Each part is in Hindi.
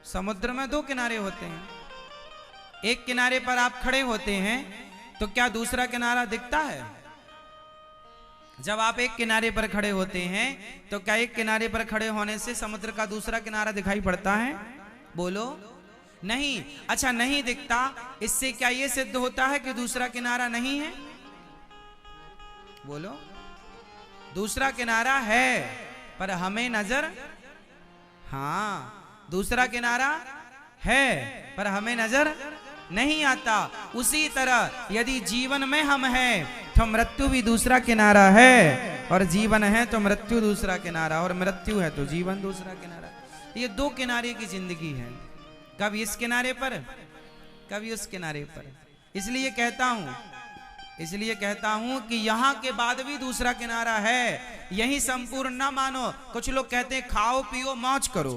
समुद्र में दो किनारे होते हैं। एक किनारे पर आप खड़े होते हैं तो क्या दूसरा किनारा दिखता है? जब आप एक किनारे पर खड़े होते हैं तो क्या एक किनारे पर खड़े होने से समुद्र का दूसरा किनारा दिखाई पड़ता है? बोलो नहीं। अच्छा नहीं दिखता, इससे क्या यह सिद्ध होता है कि दूसरा किनारा नहीं है? बोलो दूसरा किनारा है पर हमें नजर, हाँ दूसरा किनारा है पर हमें नजर नहीं आता। उसी तरह यदि जीवन में हम हैं तो मृत्यु भी दूसरा किनारा है, और जीवन है तो मृत्यु दूसरा किनारा, और मृत्यु है तो जीवन दूसरा किनारा। ये दो किनारे की जिंदगी है, कभी इस किनारे पर कभी उस किनारे पर। इसलिए कहता हूं कि यहां के बाद भी दूसरा किनारा है, यही संपूर्ण ना मानो। कुछ लोग कहते हैं खाओ पियो मौज करो,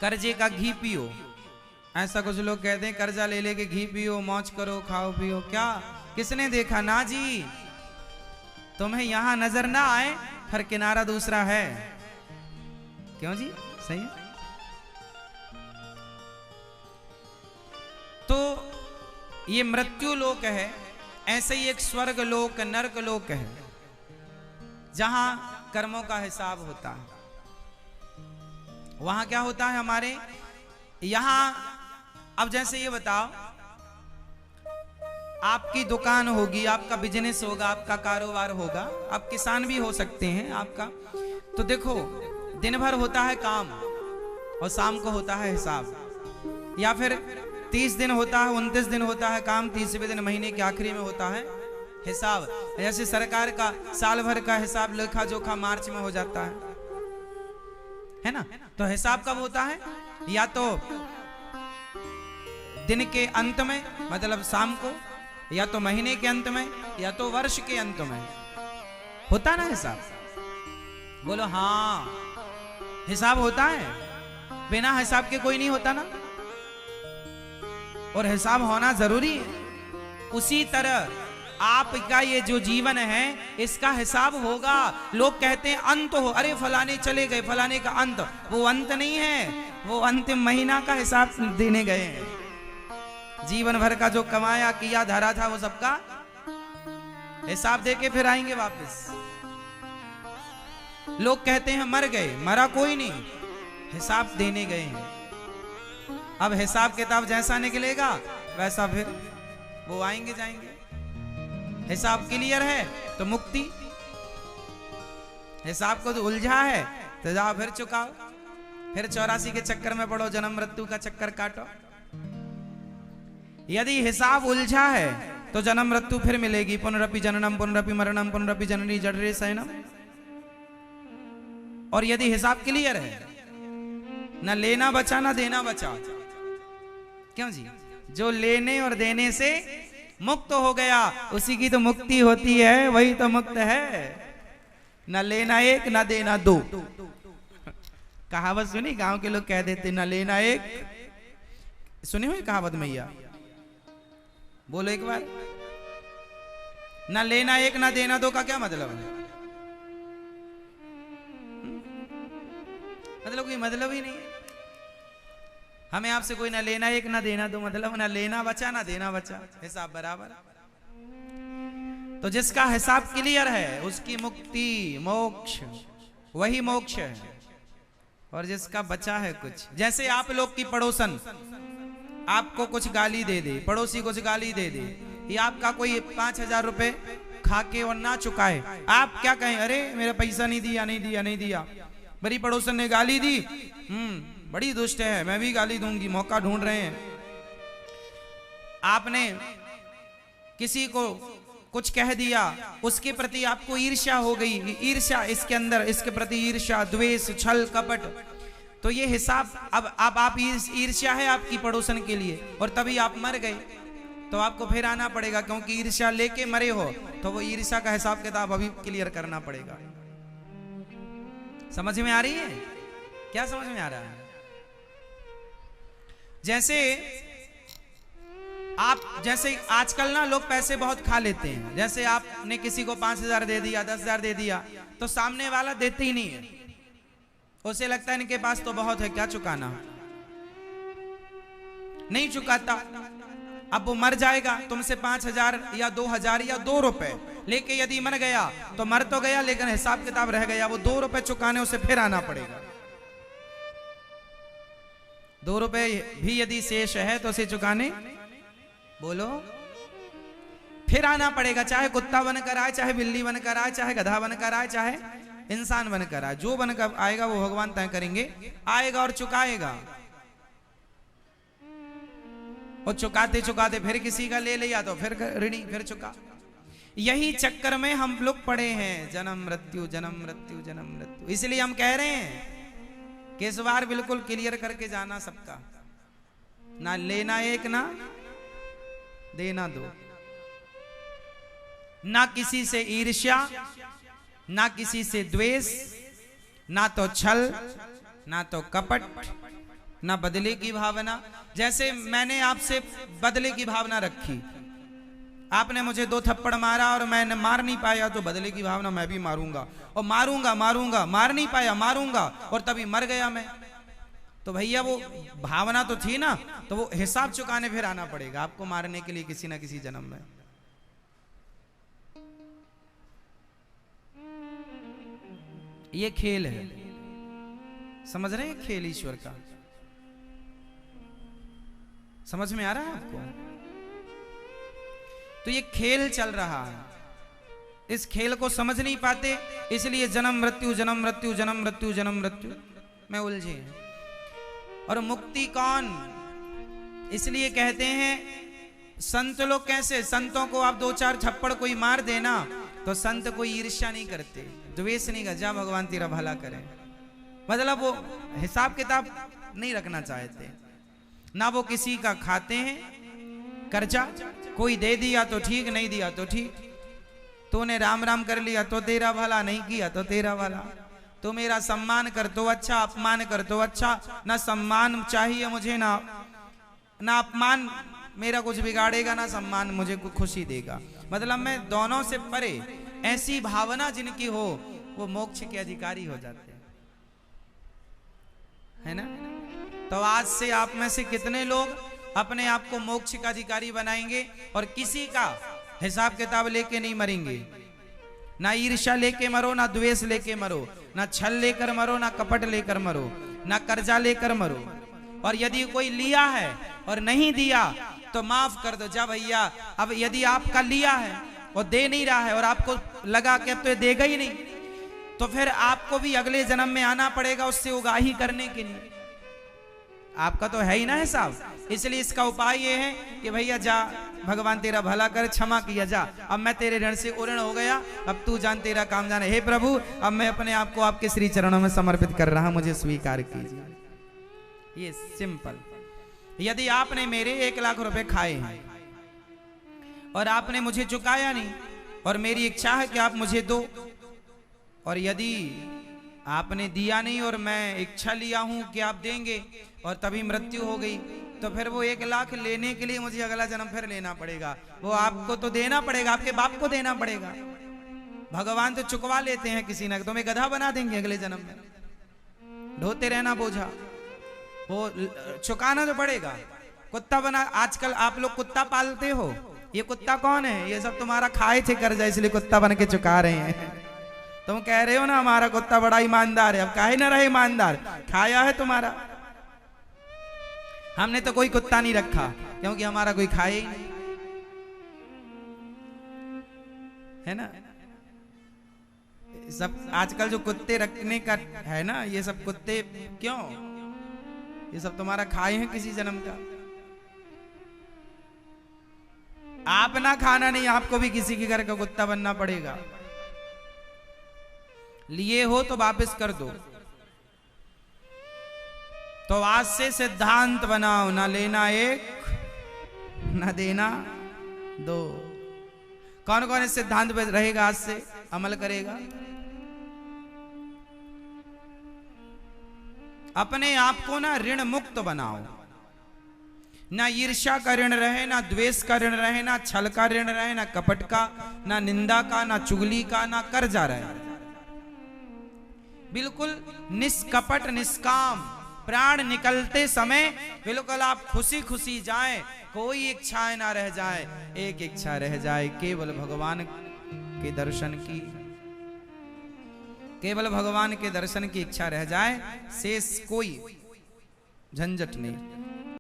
कर्जे का घी पियो, ऐसा कुछ लोग कहते हैं कर्जा ले लेके घी पियो मौज करो खाओ पियो। क्या किसने देखा? ना जी, तुम्हें यहां नजर ना आए हर किनारा दूसरा है। क्यों जी? सही है। तो ये मृत्यु लोक है, ऐसे ही एक स्वर्ग लोक नरक लोक है जहां कर्मों का हिसाब होता है। वहां क्या होता है हमारे यहां? अब जैसे ये बताओ, आपकी दुकान होगी, आपका बिजनेस होगा, आपका कारोबार होगा, आप किसान भी हो सकते हैं आपका। तो देखो दिन भर होता है काम और शाम को होता है हिसाब, या फिर 30 दिन होता है, 29 दिन होता है काम, 30वें दिन महीने के आखिरी में होता है हिसाब। जैसे सरकार का साल भर का हिसाब लेखा जोखा मार्च में हो जाता है ना? तो हिसाब कब होता है? या तो दिन के अंत में, मतलब शाम को, या तो महीने के अंत में, या तो वर्ष के अंत में होता ना हिसाब। बोलो हाँ, हिसाब होता है, बिना हिसाब के कोई नहीं होता ना, और हिसाब होना जरूरी है। उसी तरह आपका ये जो जीवन है इसका हिसाब होगा। लोग कहते हैं अंत हो, अरे फलाने चले गए, फलाने का अंत, वो अंत नहीं है, वो अंतिम महीना का हिसाब देने गए हैं। जीवन भर का जो कमाया किया धरा था वो सबका हिसाब देके फिर आएंगे वापस। लोग कहते हैं मर गए, मरा कोई नहीं, हिसाब देने गए हैं। अब हिसाब किताब जैसा निकलेगा वैसा फिर वो आएंगे जाएंगे। हिसाब क्लियर है तो मुक्ति, हिसाब को तो उलझा है तो जाओ फिर चुकाओ, फिर 84 के चक्कर में पड़ो, जन्म मृत्यु का चक्कर काटो। यदि हिसाब उलझा है तो जन्म मृत्यु फिर मिलेगी, पुनरपि जननम पुनरपि मरणम पुनरपि जननी जठरे शयनम। और यदि हिसाब क्लियर है, ना लेना बचा ना देना बचा। क्यों जी? जो लेने और देने से मुक्त हो गया उसी की तो मुक्ति होती है, वही तो मुक्त है। न लेना एक न देना दो। कहावत सुनी? गांव के लोग कह देते न लेना एक, सुनी हुई कहावत मैया? बोलो एक बार। न लेना एक न देना दो का क्या मतलब है? मतलब कोई मतलब ही नहीं है। हमें आपसे कोई ना लेना एक ना देना दो, मतलब ना लेना बचा ना देना बचा, हिसाब बराबर। तो जिसका हिसाब क्लियर है उसकी मुक्ति मोक्ष, वही मोक्ष है। और जिसका बचा है कुछ, जैसे आप लोग की पड़ोसन आपको कुछ गाली दे दे, पड़ोसी कुछ गाली दे दे, या आपका कोई 5000 रुपए खा के और ना चुकाए, आप क्या कहें? अरे मेरा पैसा नहीं दिया नहीं दिया नहीं दिया, बड़ी पड़ोसन ने गाली दी, बड़ी दुष्ट है, मैं भी गाली दूंगी, मौका ढूंढ रहे हैं। आपने किसी को कुछ कह दिया, उसके प्रति आपको ईर्ष्या हो गई, ईर्ष्या इसके अंदर, इसके प्रति ईर्ष्या द्वेष छल कपट, तो ये हिसाब अब आप ईर्ष्या है आपकी पड़ोसन के लिए, और तभी आप मर गए तो आपको फिर आना पड़ेगा, क्योंकि ईर्ष्या लेके मरे हो तो वो ईर्ष्या का हिसाब किताब अभी क्लियर करना पड़ेगा। समझ में आ रही है? क्या समझ में आ रहा है? जैसे आजकल ना लोग पैसे बहुत खा लेते हैं। जैसे आपने किसी को 5000 दे दिया, 10,000 दे दिया, तो सामने वाला देते ही नहीं है, उसे लगता है इनके पास तो बहुत है, क्या चुकाना, नहीं चुकाता। अब वो मर जाएगा, तुमसे 5,000 या 2,000 या 2 रुपए लेके यदि मर गया तो मर तो गया, लेकिन हिसाब किताब रह गया। वो 2 रुपए चुकाने उसे फिर आना पड़ेगा। 2 रुपए भी यदि शेष है तो उसे चुकाने, बोलो, फिर आना पड़ेगा। चाहे कुत्ता बनकर आए, चाहे बिल्ली बनकर आए, चाहे गधा बनकर आए, चाहे इंसान बनकर आए, जो बनकर आएगा वो भगवान तय करेंगे, आएगा और चुकाएगा। और चुकाते चुकाते फिर किसी का ले लिया तो फिर ऋणी, फिर चुका। यही चक्कर में हम लोग पड़े हैं, जन्म मृत्यु जन्म मृत्यु जन्म मृत्यु। इसलिए हम कह रहे हैं कि इस बार बिल्कुल क्लियर करके जाना सबका, ना लेना एक, ना देना दो, ना किसी से ईर्ष्या, ना किसी से द्वेष, ना तो छल, ना तो कपट, ना बदले की भावना। जैसे मैंने आपसे बदले की भावना रखी, आपने मुझे 2 थप्पड़ मारा और मैंने मार नहीं पाया तो बदले की भावना मैं भी मारूंगा, और मारूंगा मारूंगा, मार नहीं पाया मारूंगा, और तभी मर गया मैं। तो भैया वो भावना तो थी ना, तो वो हिसाब चुकाने फिर आना पड़ेगा आपको मारने के लिए किसी ना किसी जन्म में। ये खेल है, समझ रहे हैं? खेल ईश्वर का समझ में आ रहा है आपको? तो ये खेल चल रहा है, इस खेल को समझ नहीं पाते, इसलिए जन्म मृत्यु जन्म मृत्यु जन्म मृत्यु जन्म मृत्यु में उलझे हैं। और मुक्ति कौन? इसलिए कहते हैं संत लोग कैसे, संतों को आप 2-4 थप्पड़ कोई मार देना तो संत कोई ईर्ष्या नहीं करते, द्वेष नहीं कर, जा भगवान तेरा भला करे, मतलब वो हिसाब किताब नहीं रखना चाहते। ना वो किसी का खाते हैं कर्जा, कोई दे दिया तो ठीक, नहीं दिया तो ठीक, तूने राम राम कर लिया तो तेरा भला, नहीं किया तो तेरा भला, तो मेरा सम्मान कर तो अच्छा, अपमान कर तो अच्छा। ना सम्मान चाहिए मुझे, ना अपमान मेरा कुछ बिगाड़ेगा, ना सम्मान मुझे कुछ खुशी देगा। मतलब मैं दोनों से परे, ऐसी भावना जिनकी हो वो मोक्ष के अधिकारी हो जाते हैं, है ना? तो आज से आप में से कितने लोग अपने आप को मोक्ष का अधिकारी बनाएंगे और किसी का हिसाब किताब लेके नहीं मरेंगे? ना ईर्ष्या लेके मरो, ना द्वेष लेके मरो, ना छल लेकर मरो, ना कपट लेकर मरो, ना कर्जा लेकर मरो। और यदि कोई लिया है और नहीं दिया तो माफ कर दो, जा भैया। अब यदि आपका लिया है और दे नहीं रहा है और आपको लगा कि अब तो ये देगा ही नहीं, तो फिर आपको भी अगले जन्म में आना पड़ेगा उससे उगाही करने के लिए। आपका तो है ही ना हिसाब। इसलिए इसका उपाय ये है कि भैया जा, भगवान तेरा भला कर, क्षमा किया, जा, अब मैं तेरे ऋण से उऋण हो गया, अब तू जान, तेरा काम जाने। हे प्रभु, अब मैं अपने आप को आपके श्री चरणों में समर्पित कर रहा, मुझे स्वीकार कीजिए। ये सिंपल। यदि आपने मेरे 1 लाख रुपए खाए हैं और आपने मुझे चुकाया नहीं, और मेरी इच्छा है कि आप मुझे दो, और यदि आपने दिया नहीं और मैं इच्छा लिया हूं कि आप देंगे और तभी मृत्यु हो गई, तो फिर वो 1 लाख लेने के लिए मुझे अगला जन्म फिर लेना पड़ेगा। वो आपको तो देना पड़ेगा, आपके बाप को देना पड़ेगा। भगवान तो चुकवा लेते हैं किसी ना, तुम्हें गधा बना देंगे अगले जन्म में, ढोते रहना बोझा, वो चुकाना तो पड़ेगा। कुत्ता बना, आजकल आप लोग कुत्ता पालते हो, ये कुत्ता कौन है? ये सब तुम्हारा खाए थे कर्जा, इसलिए कुत्ता बन के चुका रहे हैं। तुम कह रहे हो ना हमारा कुत्ता बड़ा ईमानदार है, अब काहे ना रहे ईमानदार, खाया है तुम्हारा। हमने तो कोई कुत्ता नहीं रखा क्योंकि हमारा कोई खाए ही नहीं, है ना? सब आजकल जो कुत्ते रखने का है ना, ये सब कुत्ते क्यों, ये सब तुम्हारा खाए हैं किसी जन्म का। आप ना खाना नहीं, आपको भी किसी के घर का कुत्ता बनना पड़ेगा। लिए हो तो वापस कर दो। तो आज से सिद्धांत बनाओ, ना लेना एक, ना देना दो। कौन कौन इस सिद्धांत पे रहेगा, आज से अमल करेगा? अपने आप को ना ऋण मुक्त बनाओ, ना ईर्ष्या का ऋण रहे, ना द्वेष का ऋण रहे, ना छल का ऋण रहे, ना कपट का, ना निंदा का, ना चुगली का, ना कर्जा रहे। बिल्कुल निष्कपट निष्काम, प्राण निकलते समय बिल्कुल आप खुशी खुशी जाएं, कोई इच्छाएं ना रह जाए। एक इच्छा रह जाए, केवल भगवान के दर्शन की, केवल भगवान के दर्शन की इच्छा रह जाए, शेष कोई झंझट नहीं।